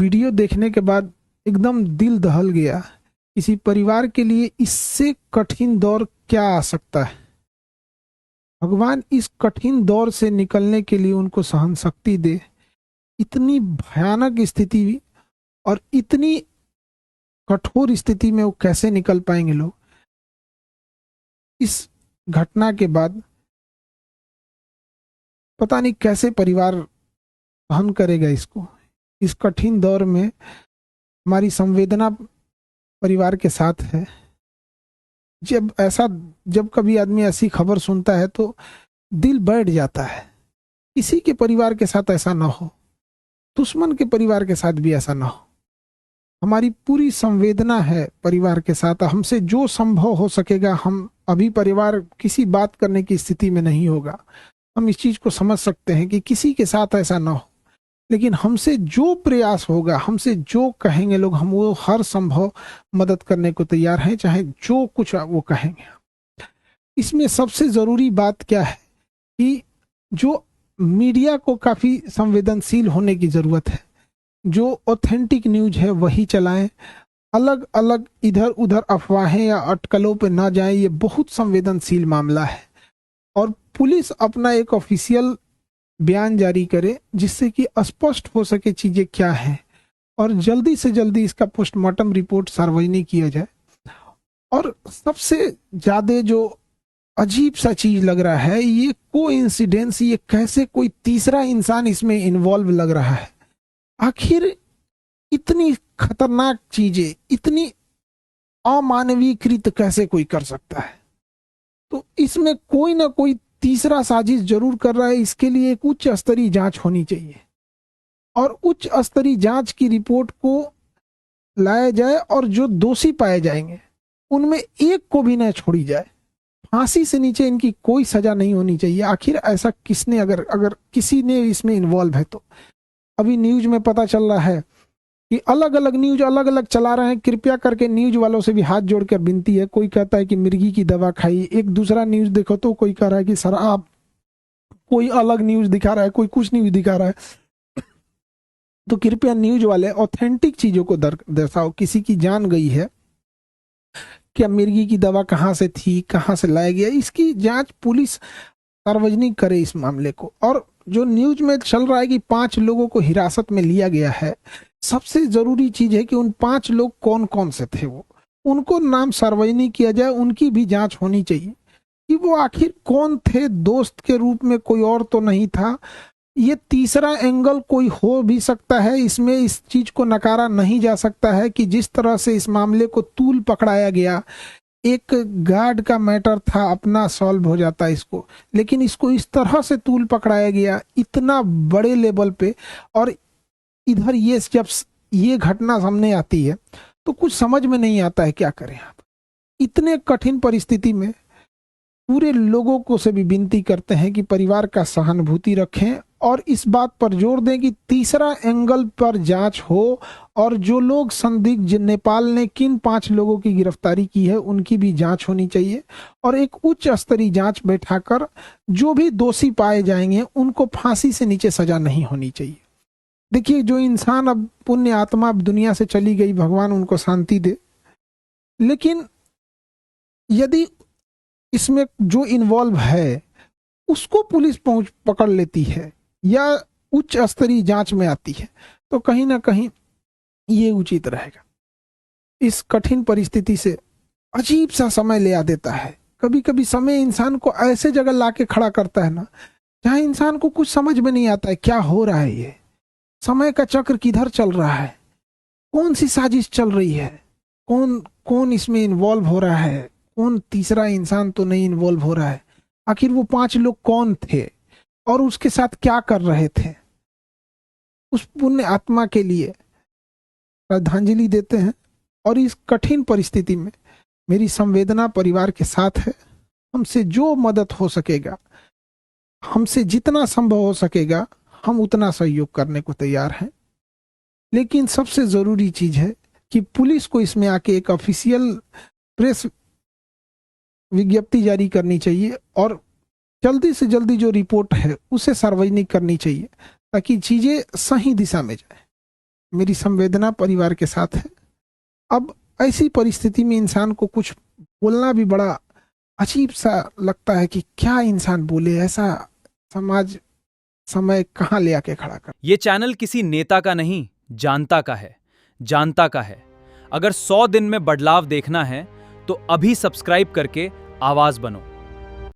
Video देखने के बाद एकदम दिल दहल गया। किसी परिवार के लिए इससे कठिन दौर क्या आ सकता है। भगवान इस कठिन दौर से निकलने के लिए उनको सहन शक्ति दे। इतनी भयानक स्थिति और इतनी कठोर स्थिति में वो कैसे निकल पाएंगे लोग। इस घटना के बाद पता नहीं कैसे परिवार सहन करेगा इसको। इस कठिन दौर में हमारी संवेदना परिवार के साथ है। जब कभी आदमी ऐसी खबर सुनता है तो दिल बैठ जाता है। किसी के परिवार के साथ ऐसा ना हो, दुश्मन के परिवार के साथ भी ऐसा ना हो। हमारी पूरी संवेदना है परिवार के साथ। हमसे जो संभव हो सकेगा, हम अभी परिवार किसी बात करने की स्थिति में नहीं होगा। हम इस चीज को समझ सकते हैं कि किसी के साथ ऐसा ना हो, लेकिन हमसे जो प्रयास होगा, हमसे जो कहेंगे लोग, हम वो हर संभव मदद करने को तैयार हैं, चाहे जो कुछ वो कहेंगे। इसमें सबसे जरूरी बात क्या है कि जो मीडिया को काफी संवेदनशील होने की जरूरत है। जो ऑथेंटिक न्यूज है वही चलाएं। अलग अलग इधर उधर अफवाहें या अटकलों पे ना जाएं। ये बहुत संवेदनशील मामला है। और पुलिस अपना एक ऑफिशियल बयान जारी करे जिससे कि स्पष्ट हो सके चीजें क्या हैं, और जल्दी से जल्दी इसका पोस्टमार्टम रिपोर्ट सार्वजनिक किया जाए। और सबसे ज्यादा जो अजीब सा चीज लग रहा है, ये कोइंसिडेंस, ये कैसे कोई तीसरा इंसान इसमें इन्वॉल्व लग रहा है। आखिर इतनी खतरनाक चीजें, इतनी अमानवीकृत कैसे कोई कर सकता है। तो इसमें कोई ना कोई तीसरा साजिश जरूर कर रहा है। इसके लिए एक उच्च स्तरीय जांच होनी चाहिए और उच्च स्तरीय जांच की रिपोर्ट को लाया जाए, और जो दोषी पाए जाएंगे उनमें एक को भी न छोड़ी जाए। फांसी से नीचे इनकी कोई सजा नहीं होनी चाहिए। आखिर ऐसा किसने, अगर किसी ने इसमें इन्वॉल्व है तो। अभी न्यूज में पता चल रहा है कि अलग अलग न्यूज अलग अलग चला रहे हैं। कृपया करके न्यूज वालों से भी हाथ जोड़कर विनती है। कोई कहता है कि मिर्गी की दवा खाई, एक दूसरा न्यूज देखो तो कोई कह रहा है कि शराब, कोई अलग न्यूज दिखा रहा है, कोई कुछ न्यूज दिखा रहा है। तो कृपया न्यूज वाले ऑथेंटिक चीजों को दर्शाओ। किसी की जान गई है, क्या मिर्गी की दवा कहाँ से थी, कहाँ से लाया गया, इसकी जांच पुलिस सार्वजनिक करे इस मामले को। और जो न्यूज में चल रहा है कि 5 लोगों को हिरासत में लिया गया है, सबसे जरूरी चीज है कि उन 5 लोग कौन कौन से थे, वो उनको नाम सार्वजनिक किया जाए। उनकी भी जांच होनी चाहिए कि वो आखिर कौन थे। दोस्त के रूप में कोई और तो नहीं था। ये तीसरा एंगल कोई हो भी सकता है इसमें। इस चीज को नकारा नहीं जा सकता है कि जिस तरह से इस मामले को तूल पकड़ाया गया, एक गार्ड का मैटर था, अपना सॉल्व हो जाता इसको, लेकिन इसको इस तरह से तूल पकड़ाया गया इतना बड़े लेवल पे। और इधर ये जब ये घटना सामने आती है तो कुछ समझ में नहीं आता है क्या करें आप। इतने कठिन परिस्थिति में पूरे लोगों को से भी विनती करते हैं कि परिवार का सहानुभूति रखें और इस बात पर जोर दें कि तीसरा एंगल पर जांच हो, और जो लोग संदिग्ध, नेपाल ने किन 5 लोगों की गिरफ्तारी की है उनकी भी जांच होनी चाहिए, और एक उच्च स्तरीय जांच बैठाकर जो भी दोषी पाए जाएंगे उनको फांसी से नीचे सजा नहीं होनी चाहिए। देखिए, जो इंसान अब पुण्य आत्मा अब दुनिया से चली गई, भगवान उनको शांति दे, लेकिन यदि इसमें जो इन्वॉल्व है उसको पुलिस पकड़ लेती है या उच्च स्तरीय जांच में आती है तो कहीं ना कहीं ये उचित रहेगा। इस कठिन परिस्थिति से अजीब सा समय ले आ देता है। कभी कभी समय इंसान को ऐसे जगह लाके खड़ा करता है ना, जहां इंसान को कुछ समझ में नहीं आता है क्या हो रहा है। ये समय का चक्र किधर चल रहा है, कौन सी साजिश चल रही है, कौन कौन इसमें इन्वॉल्व हो रहा है, कौन तीसरा इंसान तो नहीं इन्वॉल्व हो रहा है। आखिर वो 5 लोग कौन थे और उसके साथ क्या कर रहे थे। उस पुण्य आत्मा के लिए श्रद्धांजलि देते हैं। और इस कठिन परिस्थिति में मेरी संवेदना परिवार के साथ है। हमसे जो मदद हो सकेगा, हमसे जितना संभव हो सकेगा, हम उतना सहयोग करने को तैयार हैं। लेकिन सबसे जरूरी चीज है कि पुलिस को इसमें आके एक ऑफिशियल प्रेस विज्ञप्ति जारी करनी चाहिए और जल्दी से जल्दी जो रिपोर्ट है उसे सार्वजनिक करनी चाहिए ताकि चीजें सही दिशा में जाए। मेरी संवेदना परिवार के साथ है। अब ऐसी परिस्थिति में इंसान को कुछ बोलना भी बड़ा अजीब सा लगता है कि क्या इंसान बोले, ऐसा समाज समय कहाँ ले आके खड़ा कर। ये चैनल किसी नेता का नहीं, जानता का है, जानता का है। अगर 100 दिन में बदलाव देखना है तो अभी सब्सक्राइब करके आवाज बनो।